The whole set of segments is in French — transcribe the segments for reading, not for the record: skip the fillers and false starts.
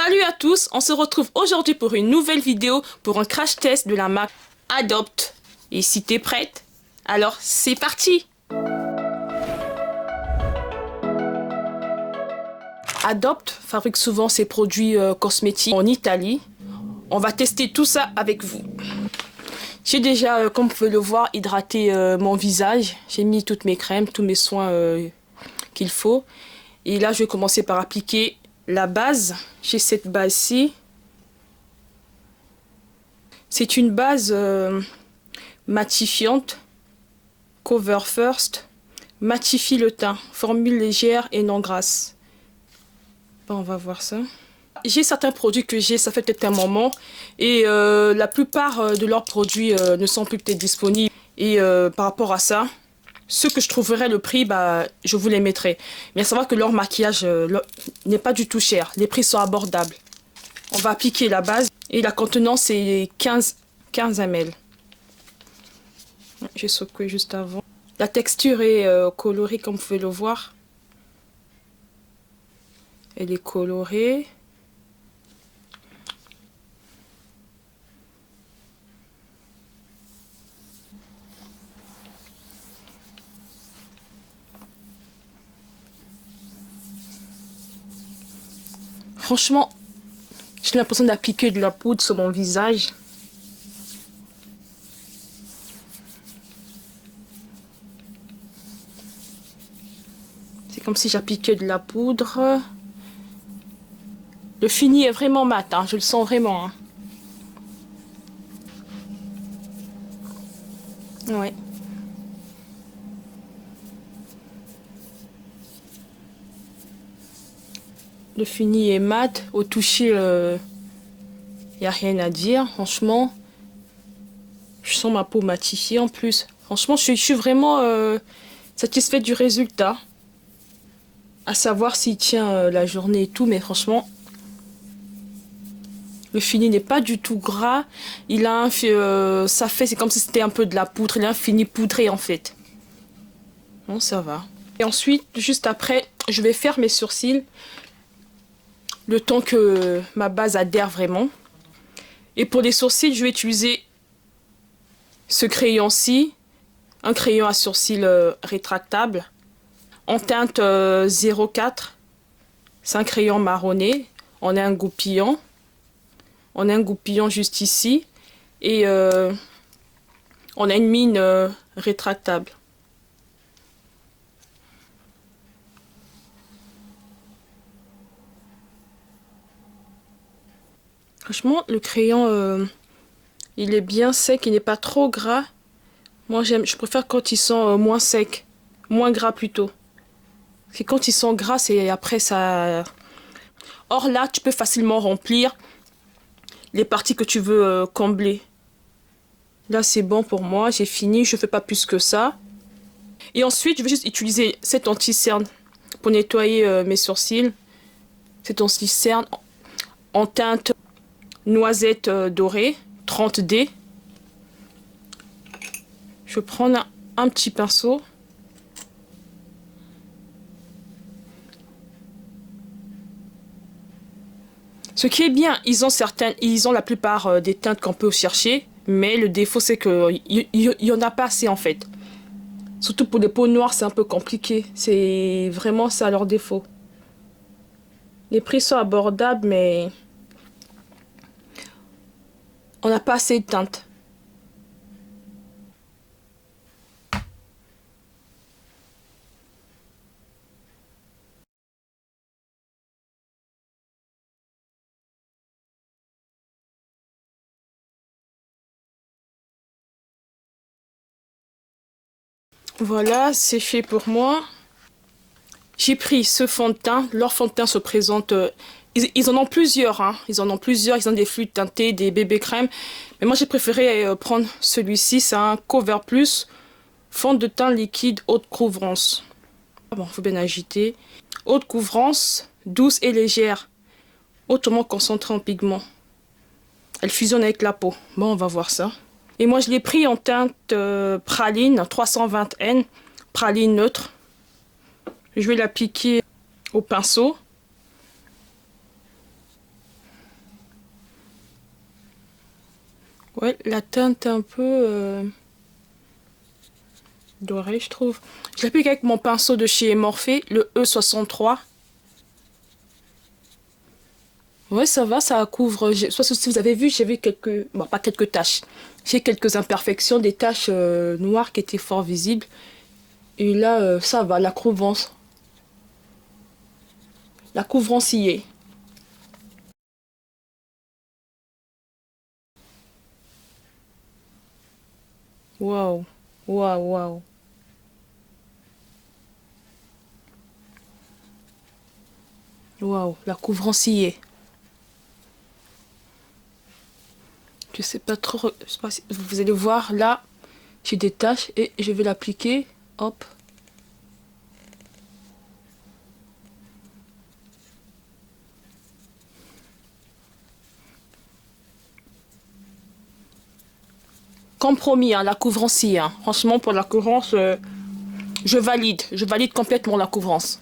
Salut à tous, on se retrouve aujourd'hui pour une nouvelle vidéo pour un crash test de la marque Adopt. Et si t'es prête, alors c'est parti! Adopt fabrique souvent ses produits cosmétiques en Italie. On va tester tout ça avec vous. J'ai déjà, comme vous pouvez le voir, hydraté mon visage. J'ai mis toutes mes crèmes, tous mes soins qu'il faut. Et là, je vais commencer par appliquer la base. J'ai cette base-ci. C'est une base matifiante. Cover First. Matifie le teint. Formule légère et non grasse. Bon, on va voir ça. J'ai certains produits que j'ai, ça fait peut-être un moment. Et la plupart de leurs produits ne sont plus peut-être disponibles. Et par rapport à ça, ceux que je trouverais le prix, je vous les mettrai. Mais à savoir que leur maquillage n'est pas du tout cher. Les prix sont abordables. On va appliquer la base. Et la contenance est 15 ml. J'ai secoué juste avant. La texture est colorée comme vous pouvez le voir. Elle est colorée. Franchement, j'ai l'impression d'appliquer de la poudre sur mon visage. C'est comme si j'appliquais de la poudre. Le fini est vraiment mat, hein, je le sens vraiment. Hein. Ouais. Le fini est mat. Au toucher, il n'y a rien à dire. Franchement, je sens ma peau matifiée en plus. Franchement, je suis vraiment satisfaite du résultat. À savoir s'il tient la journée et tout, mais franchement, le fini n'est pas du tout gras. Il a un, ça fait, c'est comme si c'était un peu de la poudre. Il a un fini poudré en fait. Bon, ça va. Et ensuite, juste après, je vais faire mes sourcils. Le temps que ma base adhère vraiment. Et pour les sourcils, je vais utiliser ce crayon-ci. Un crayon à sourcils rétractable. En teinte 04. C'est un crayon marronné. On a un goupillon. On a un goupillon juste ici. Et on a une mine rétractable. Franchement, le crayon, il est bien sec, il n'est pas trop gras. Moi, je préfère quand ils sont moins secs, moins gras plutôt. Parce que quand ils sont gras, c'est après ça... Or là, tu peux facilement remplir les parties que tu veux combler. Là, c'est bon pour moi, j'ai fini, je ne fais pas plus que ça. Et ensuite, je vais juste utiliser cet anti-cerne pour nettoyer mes sourcils. Cet anti-cerne en teinte noisette dorée, 30D. Je vais prendre un petit pinceau. Ce qui est bien, ils ont la plupart des teintes qu'on peut chercher, mais le défaut c'est qu'il y en a pas assez en fait. Surtout pour les peaux noires, c'est un peu compliqué. C'est vraiment ça leur défaut. Les prix sont abordables, mais on n'a pas assez de teintes. Voilà, c'est fait pour moi. J'ai pris ce fond de teint. Leur fond de teint se présente... ils en ont plusieurs, hein. Ils en ont plusieurs. Ils ont des fluides teintés, des bébés crèmes. Mais moi, j'ai préféré prendre celui-ci. C'est un Cover Plus. Fond de teint liquide haute couvrance. Bon, faut bien agiter. Haute couvrance, douce et légère. Hautement concentrée en pigments. Elle fusionne avec la peau. Bon, on va voir ça. Et moi, je l'ai pris en teinte praline 320N. Praline neutre. Je vais l'appliquer au pinceau. Ouais, la teinte est un peu dorée, je trouve. Je l'applique avec mon pinceau de chez Morphe, le E63. Ouais, ça va, ça couvre. Parce que si vous avez vu, j'ai vu quelques... Bon, pas quelques taches. J'ai quelques imperfections, des taches noires qui étaient fort visibles. Et là, ça va, la couvrance. La couvrance y est. Waouh, waouh, waouh. Waouh, la couvrance y est. Je sais pas trop, je sais pas si vous allez voir là, j'ai des taches et je vais l'appliquer. Hop. Compromis, hein, la couvrance y est, hein. Franchement, pour la couvrance, je valide. Je valide complètement la couvrance.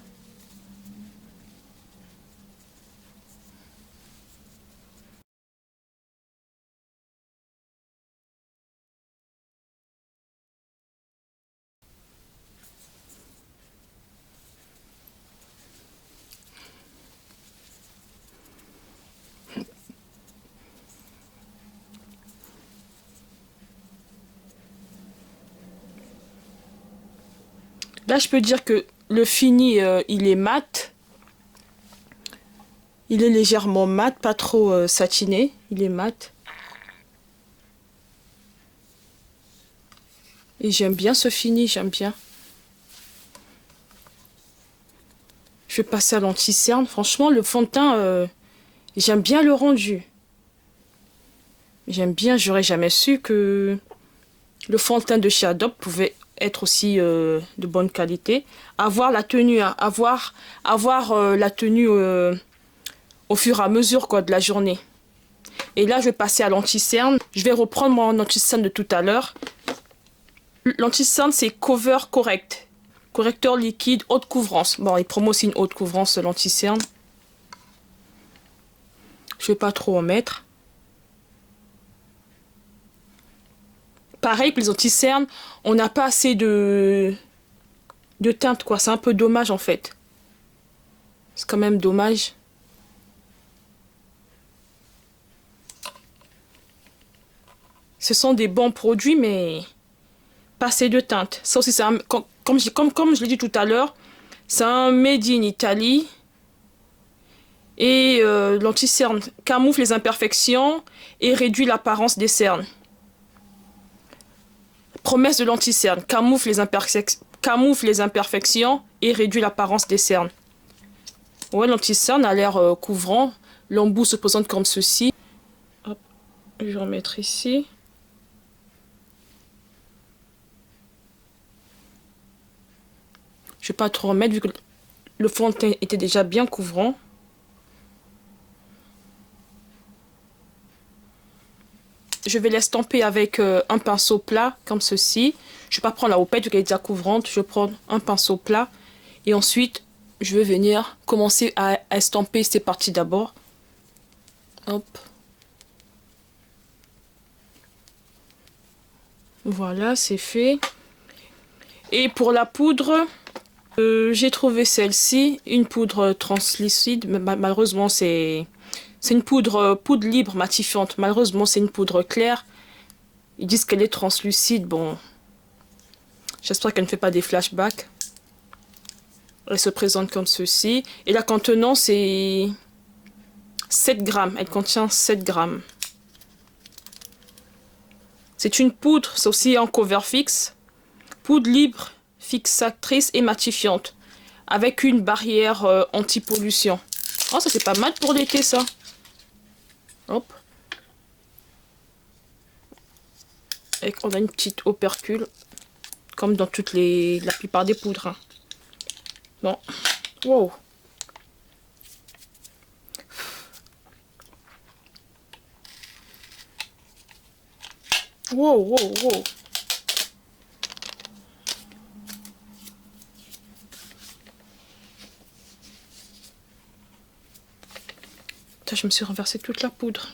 Là, je peux dire que le fini, il est mat. Il est légèrement mat, pas trop satiné. Il est mat. Et j'aime bien ce fini, j'aime bien. Je vais passer à l'anti-cerne. Franchement, le fond de teint, j'aime bien le rendu. J'aime bien, j'aurais jamais su que le fond de teint de chez Adobe pouvait être aussi de bonne qualité. Avoir la tenue, hein, avoir la tenue au fur et à mesure quoi, de la journée. Et là, je vais passer à l'anti-cerne. Je vais reprendre mon anti-cerne de tout à l'heure. L'anti-cerne, c'est Cover Correct. Correcteur liquide, haute couvrance. Bon, il promo aussi une haute couvrance, l'anti-cerne. Je vais pas trop en mettre. Pareil, pour les anti-cernes, on n'a pas assez de teinte, quoi. C'est un peu dommage, en fait. C'est quand même dommage. Ce sont des bons produits, mais pas assez de teinte. Ça aussi, c'est comme je l'ai dit tout à l'heure, c'est un made in Italy. Et l'anti-cerne camoufle les imperfections et réduit l'apparence des cernes. Promesse de l'anti-cerne camoufle les imperfections et réduit l'apparence des cernes. Ouais, l'anti-cerne a l'air couvrant. L'embout se présente comme ceci. Hop, je vais en mettre ici. Je vais pas trop en mettre vu que le fond de teint était déjà bien couvrant. Je vais l'estamper avec un pinceau plat comme ceci. Je vais pas prendre la houppette vu qu'elle est déjà couvrante. Je vais prendre un pinceau plat et ensuite je vais venir commencer à estamper ces parties d'abord. Hop. Voilà, c'est fait. Et pour la poudre, j'ai trouvé celle-ci, une poudre translucide. Malheureusement, c'est une poudre libre matifiante. Malheureusement, c'est une poudre claire. Ils disent qu'elle est translucide. Bon, j'espère qu'elle ne fait pas des flashbacks. Elle se présente comme ceci. Et la contenance est 7 grammes. Elle contient 7 grammes. C'est une poudre, c'est aussi en cover fixe. Poudre libre, fixatrice et matifiante. Avec une barrière anti-pollution. Oh, ça c'est pas mal pour l'été ça. Hop. Et on a une petite opercule. Comme dans la plupart des poudres. Hein. Bon. Wow. Wow, wow, wow. Putain, je me suis renversé toute la poudre.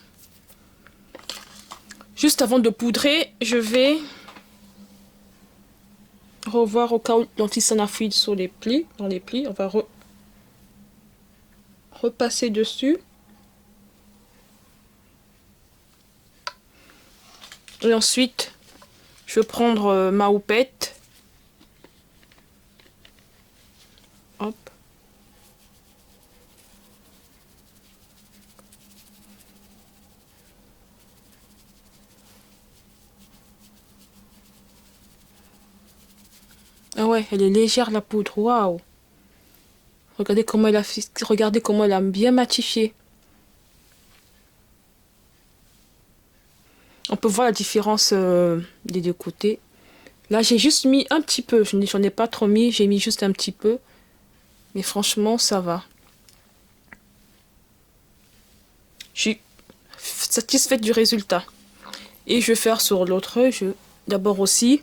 Juste avant de poudrer, je vais revoir au cas où l'anti-scène a fluide sur les plis, dans les plis. On va repasser dessus. Et ensuite, je vais prendre ma houppette. Hop. Ah ouais, elle est légère la poudre. Waouh. Regardez comment elle a bien matifié. On peut voir la différence des deux côtés. Là, j'ai juste mis un petit peu. J'en ai pas trop mis. J'ai mis juste un petit peu. Mais franchement, ça va. Je suis satisfaite du résultat. Et je vais faire sur l'autre œil. D'abord aussi.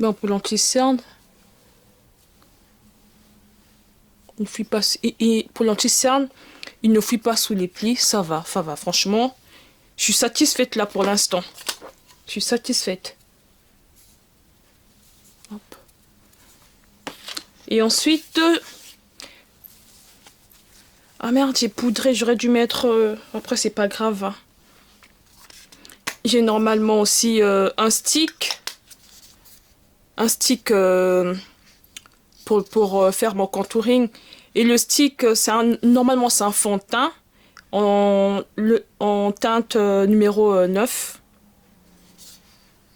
Bon, pour l'anti-cerne, il ne fuit pas. Et pour l'anti-cerne, il ne fuit pas sous les plis. Ça va, ça va. Franchement, je suis satisfaite là pour l'instant. Je suis satisfaite. Hop. Et ensuite... Ah merde, j'ai poudré. J'aurais dû mettre... Après, c'est pas grave. Hein. J'ai normalement aussi un stick. Un stick pour faire mon contouring. Et le stick, normalement, c'est un fond de teint en teinte numéro 9.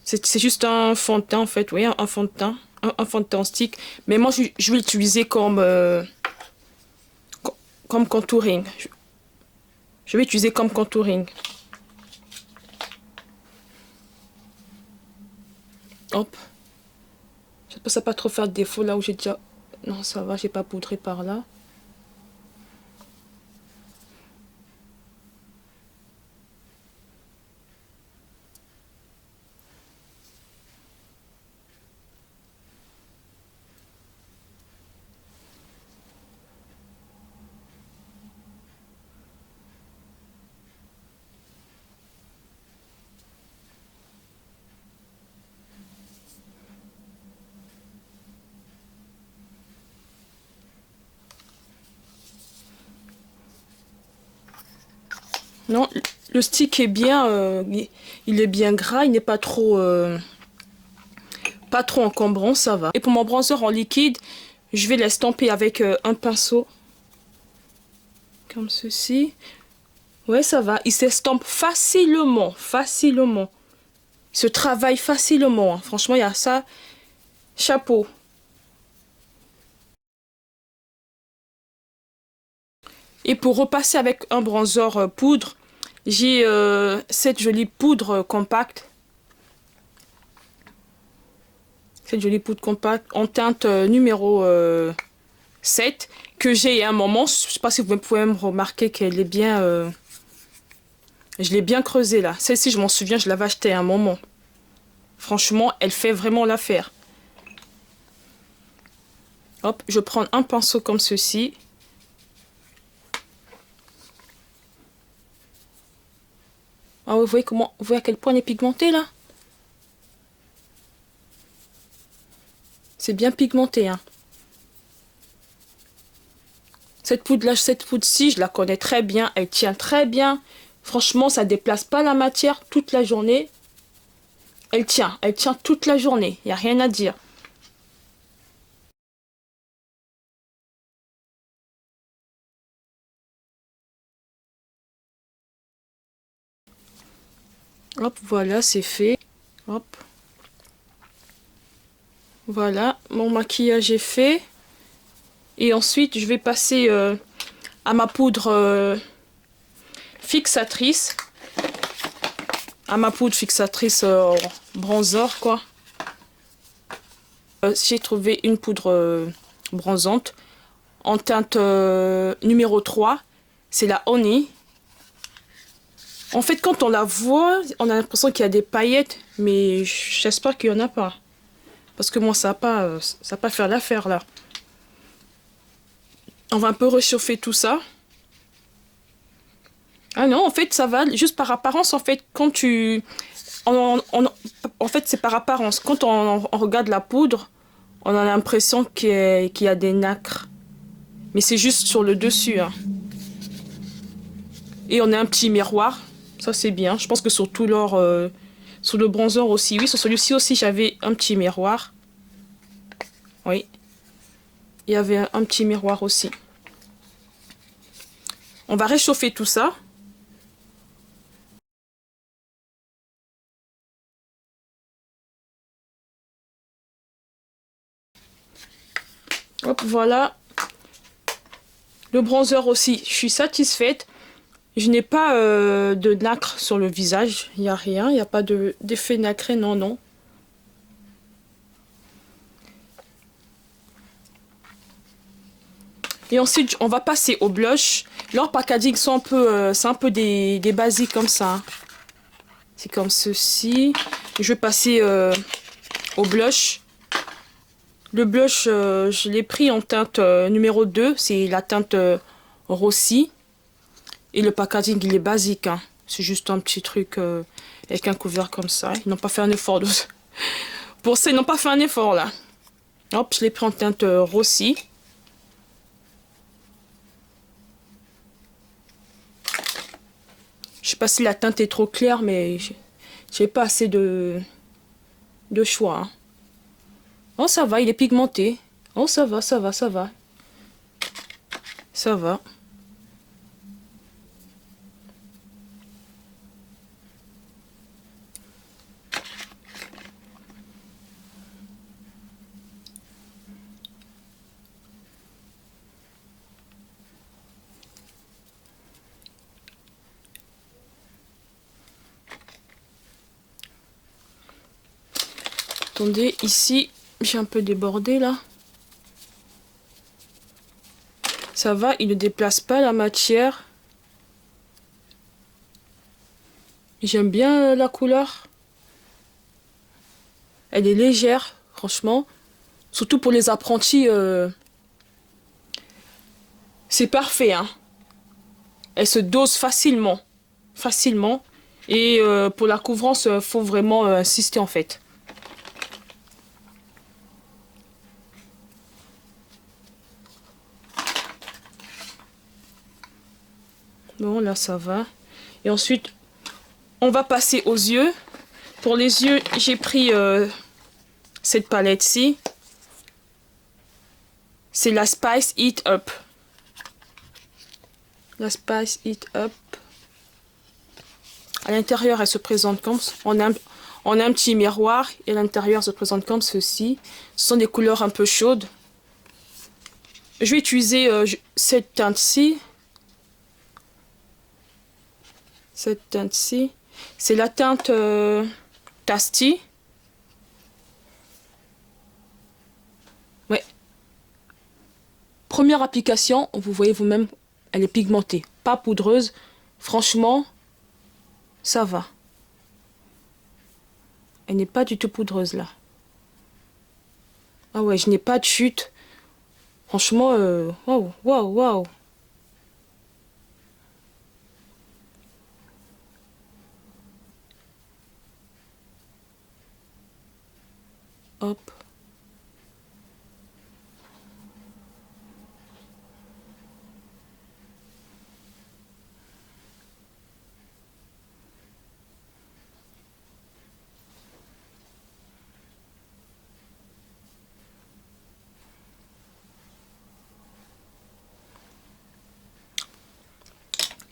C'est juste un fond de teint, en fait. Oui, un fond de teint. Un fond de teint en stick. Mais moi, je vais l'utiliser comme contouring. Je vais utiliser comme contouring. Hop. J'espère que ça va pas trop faire de défaut là où j'ai déjà... Non, ça va, j'ai pas poudré par là. Non, le stick est bien, il est bien gras, il n'est pas trop encombrant, ça va. Et pour mon bronzer en liquide, je vais l'estomper avec un pinceau. Comme ceci. Ouais, ça va. Il s'estompe facilement, facilement. Il se travaille facilement. Hein. Franchement, il y a ça. Chapeau. Et pour repasser avec un bronzer poudre, j'ai cette jolie poudre compacte. Cette jolie poudre compacte en teinte numéro 7 que j'ai à un moment. Je ne sais pas si vous pouvez me remarquer qu'elle est bien... je l'ai bien creusée là. Celle-ci, je m'en souviens, je l'avais achetée à un moment. Franchement, elle fait vraiment l'affaire. Hop, je prends un pinceau comme ceci. Ah, vous voyez comment, vous voyez à quel point elle est pigmentée là? C'est bien pigmenté, hein. Cette poudre-là, cette poudre-ci, je la connais très bien. Elle tient très bien. Franchement, ça déplace pas la matière toute la journée. Elle tient toute la journée. Il n'y a rien à dire. Hop, voilà, c'est fait. Hop. Voilà, mon maquillage est fait. Et ensuite, je vais passer à ma poudre fixatrice. À ma poudre fixatrice bronzer, quoi. J'ai trouvé une poudre bronzante en teinte numéro 3. C'est la Honey. En fait, quand on la voit, on a l'impression qu'il y a des paillettes, mais j'espère qu'il n'y en a pas. Parce que moi, ça va pas faire l'affaire, là. On va un peu réchauffer tout ça. Ah non, en fait, ça va juste par apparence. En fait, quand tu... en fait, c'est par apparence. Quand on regarde la poudre, on a l'impression qu'il y a des nacres. Mais c'est juste sur le dessus. Hein. Et on a un petit miroir. Ça, c'est bien. Je pense que sur tout leur... sur le bronzer aussi. Oui, sur celui-ci aussi, j'avais un petit miroir. Oui. Il y avait un petit miroir aussi. On va réchauffer tout ça. Hop, voilà. Le bronzer aussi, je suis satisfaite. Je n'ai pas de nacre sur le visage. Il n'y a rien, il n'y a pas d'effet nacré, non, non. Et ensuite, on va passer au blush. Leurs packaging sont un peu, c'est un peu des basiques comme ça. C'est comme ceci. Je vais passer au blush. Le blush, je l'ai pris en teinte numéro 2. C'est la teinte Rossi. Et le packaging, il est basique. Hein. C'est juste un petit truc avec un couvert comme ça. Ils n'ont pas fait un effort. Pour ça, ils n'ont pas fait un effort là. Hop, je l'ai pris en teinte Rossi. Je sais pas si la teinte est trop claire, mais j'ai pas assez de choix. Hein. Oh, ça va, il est pigmenté. Oh, ça va, ça va, ça va. Ça va. Attendez, ici, j'ai un peu débordé là. Ça va, il ne déplace pas la matière. J'aime bien la couleur. Elle est légère, franchement. Surtout pour les apprentis, c'est parfait. Hein. Elle se dose facilement. Facilement. Et pour la couvrance, il faut vraiment insister en fait. Bon, là, ça va. Et ensuite, on va passer aux yeux. Pour les yeux, j'ai pris cette palette-ci. C'est la Spice It Up. La Spice It Up. À l'intérieur, elle se présente comme... On a un petit miroir. Et à l'intérieur, elle se présente comme ceci. Ce sont des couleurs un peu chaudes. Je vais utiliser cette teinte-ci. Cette teinte-ci, c'est la teinte Tasty. Ouais. Première application, vous voyez vous-même, elle est pigmentée, pas poudreuse. Franchement, ça va. Elle n'est pas du tout poudreuse là. Ah ouais, je n'ai pas de chute. Franchement, waouh, waouh, waouh. Hop.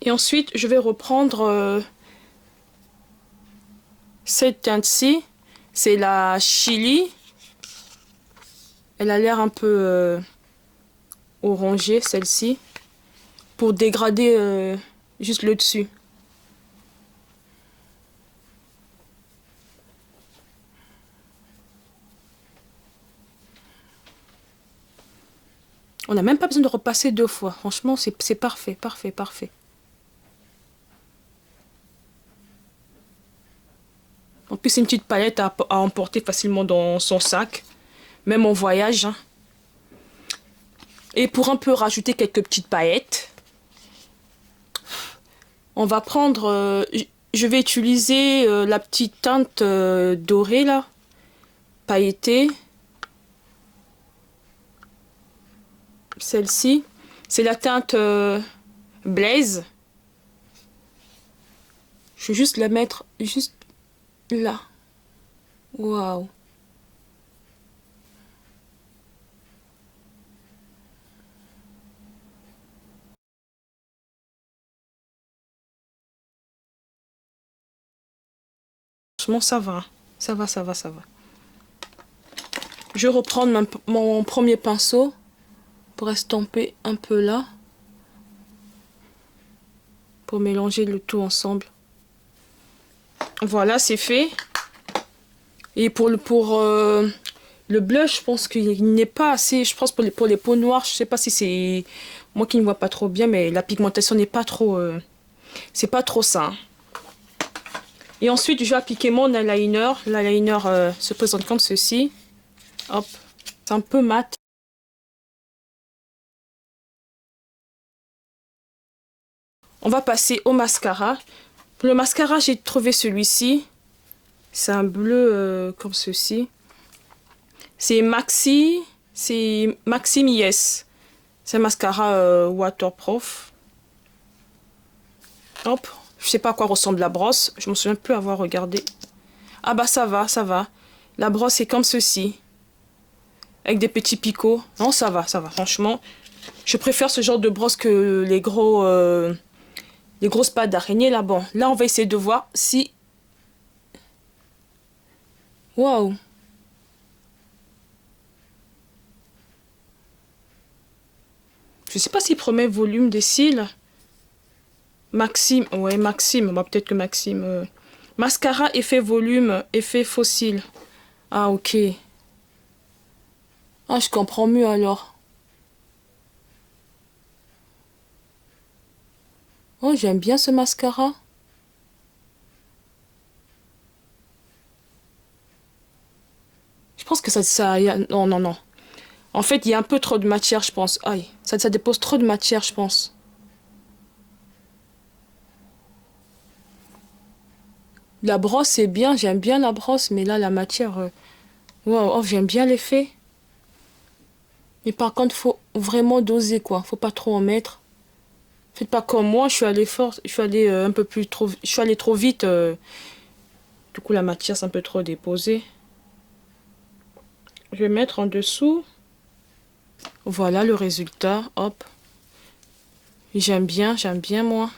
Et ensuite, je vais reprendre cette teinte-ci. C'est la Chili. Elle a l'air un peu orangée, celle-ci. pour dégrader juste le dessus. On n'a même pas besoin de repasser 2 fois. Franchement, c'est parfait, parfait, parfait. En plus, c'est une petite palette à emporter facilement dans son sac, même en voyage. Hein. Et pour un peu rajouter quelques petites paillettes, on va prendre... je vais utiliser la petite teinte dorée, là, pailletée. Celle-ci, c'est la teinte Blaze. Je vais juste la mettre juste là. Waouh. Franchement, ça va. Ça va, ça va, ça va. Je vais reprendre mon premier pinceau pour estomper un peu là. Pour mélanger le tout ensemble. Voilà, c'est fait. Et pour le blush, je pense qu'il n'est pas assez. Je pense pour les peaux noires, je sais pas si c'est moi qui ne vois pas trop bien, mais la pigmentation n'est pas trop. C'est pas trop ça. Hein. Et ensuite, je vais appliquer mon eyeliner. L'eyeliner se présente comme ceci. Hop, c'est un peu mat. On va passer au mascara. Pour le mascara, j'ai trouvé celui-ci. C'est un bleu comme ceci. C'est Maxime Yes. C'est un mascara waterproof. Hop. Je sais pas à quoi ressemble la brosse. Je me souviens plus avoir regardé. Ah bah ça va, ça va. La brosse est comme ceci. Avec des petits picots. Non, ça va, franchement. Je préfère ce genre de brosse que les grosses pattes d'araignée là. Bon, là on va essayer de voir si... Waouh. Je sais pas s'il promet volume des cils. Maxime, ouais, Maxime. Bah, peut-être que Maxime... Mascara, effet volume, effet fossile. Ah, ok. Ah, je comprends mieux alors. Oh, j'aime bien ce mascara. Je pense que non, non, non. En fait, il y a un peu trop de matière, je pense. Aïe, ça dépose trop de matière, je pense. La brosse, c'est bien. J'aime bien la brosse. Mais là, la matière... Wow, oh, j'aime bien l'effet. Mais par contre, faut vraiment doser, quoi. Faut pas trop en mettre. Faites pas comme moi. Je suis allée fort. Je suis allée un peu plus trop... Je suis allée trop vite. Du coup, la matière, c'est un peu trop déposée. Je vais mettre en dessous. Voilà le résultat. Hop. J'aime bien moi.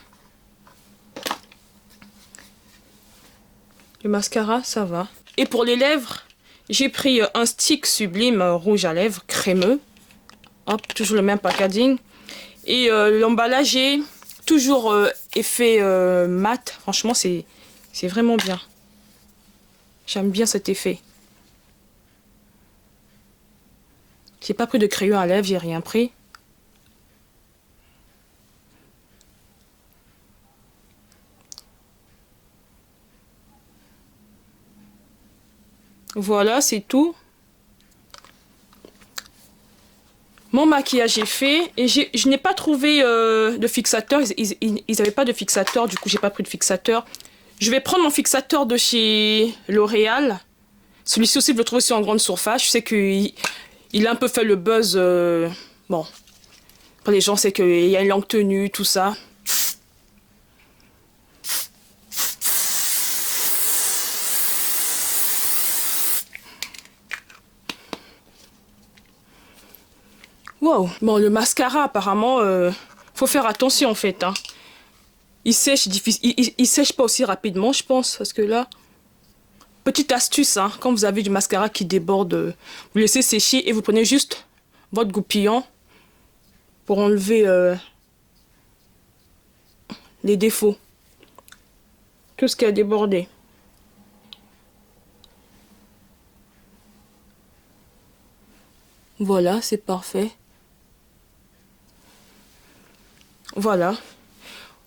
Le mascara, ça va. Et pour les lèvres, j'ai pris un stick Sublime rouge à lèvres crémeux. Hop, toujours le même packaging. Et l'emballage est toujours effet mat. Franchement, c'est vraiment bien. J'aime bien cet effet. J'ai pas pris de crayon à lèvres, j'ai rien pris. Voilà, c'est tout. Mon maquillage est fait et je n'ai pas trouvé de fixateur. Ils n'avaient pas de fixateur, du coup j'ai pas pris de fixateur. Je vais prendre mon fixateur de chez L'Oréal. Celui-ci aussi, je le trouve aussi en grande surface. Je sais qu'il a un peu fait le buzz. Bon, pour les gens, c'est qu'il y a une longue tenue, tout ça. Wow. Bon, le mascara, apparemment, faut faire attention en fait. Hein. Il sèche il sèche pas aussi rapidement, je pense, parce que là... Petite astuce, hein, quand vous avez du mascara qui déborde, vous laissez sécher et vous prenez juste votre goupillon pour enlever les défauts. Tout ce qui a débordé. Voilà, c'est parfait. Voilà.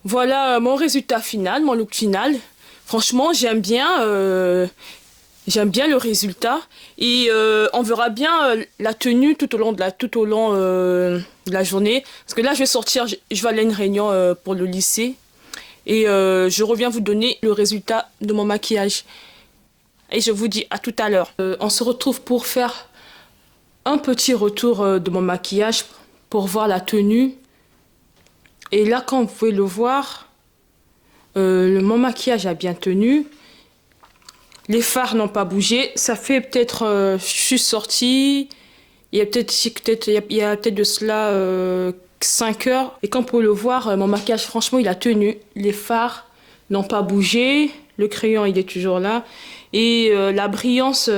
Voilà mon résultat final, mon look final. Franchement, j'aime bien le résultat. Et on verra bien la tenue tout au long de la journée. Parce que là, je vais sortir, je vais aller à une réunion pour le lycée. Et je reviens vous donner le résultat de mon maquillage. Et je vous dis à tout à l'heure. On se retrouve pour faire un petit retour de mon maquillage pour voir la tenue. Et là, comme vous pouvez le voir, mon maquillage a bien tenu. Les fards n'ont pas bougé. Ça fait peut-être, je suis sortie, il y a peut-être de cela 5 heures. Et comme vous pouvez le voir, mon maquillage, franchement, il a tenu. Les fards n'ont pas bougé. Le crayon, il est toujours là. Et la brillance,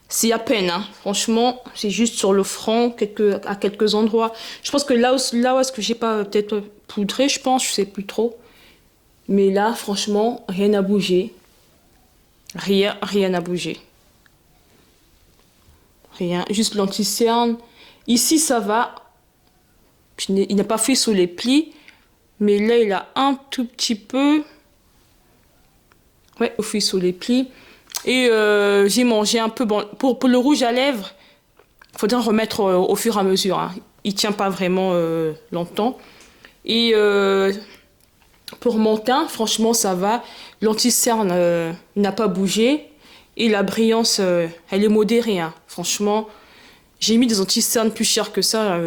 c'est à peine. Hein. Franchement, c'est juste sur le front, à quelques endroits. Je pense que là où est-ce que j'ai pas peut-être poudré, je pense, je sais plus trop. Mais là, franchement, rien n'a bougé. Rien n'a bougé. Rien, juste l'anti-cerne. Ici, ça va. Il n'a pas fait sous les plis. Mais là, il a un tout petit peu. Ouais, fait sous les plis. Et j'ai mangé un peu. Bon, pour le rouge à lèvres, il faudra en remettre au fur et à mesure. Hein. Il ne tient pas vraiment longtemps. Et pour mon teint, franchement, ça va. L'anti-cerne n'a pas bougé. Et la brillance, elle est modérée. Hein. Franchement, j'ai mis des anti-cernes plus chers que ça.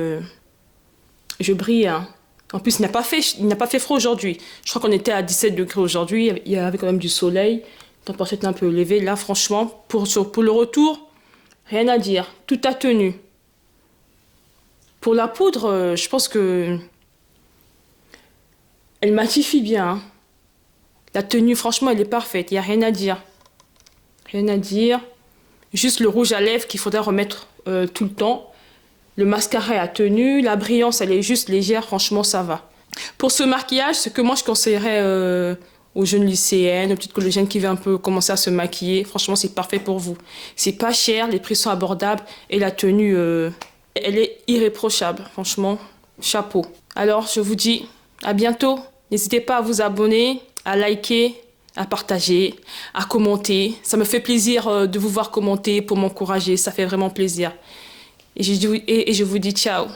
Je brille. Hein. En plus, il n'a pas fait froid aujourd'hui. Je crois qu'on était à 17 degrés aujourd'hui. Il y avait quand même du soleil. La température était un peu élevée. Là, franchement, pour le retour, rien à dire. Tout a tenu. Pour la poudre, je pense que elle matifie bien. Hein. La tenue, franchement, elle est parfaite. Il n'y a rien à dire. Rien à dire. Juste le rouge à lèvres qu'il faudrait remettre tout le temps. Le mascara a tenu. La brillance, elle est juste légère. Franchement, ça va. Pour ce maquillage, ce que moi, je conseillerais aux jeunes lycéennes, aux petites collégiennes qui veulent un peu commencer à se maquiller, franchement, c'est parfait pour vous. C'est pas cher, les prix sont abordables et la tenue, elle est irréprochable. Franchement, chapeau. Alors, je vous dis à bientôt. N'hésitez pas à vous abonner, à liker, à partager, à commenter. Ça me fait plaisir de vous voir commenter pour m'encourager. Ça fait vraiment plaisir. Et je vous dis ciao.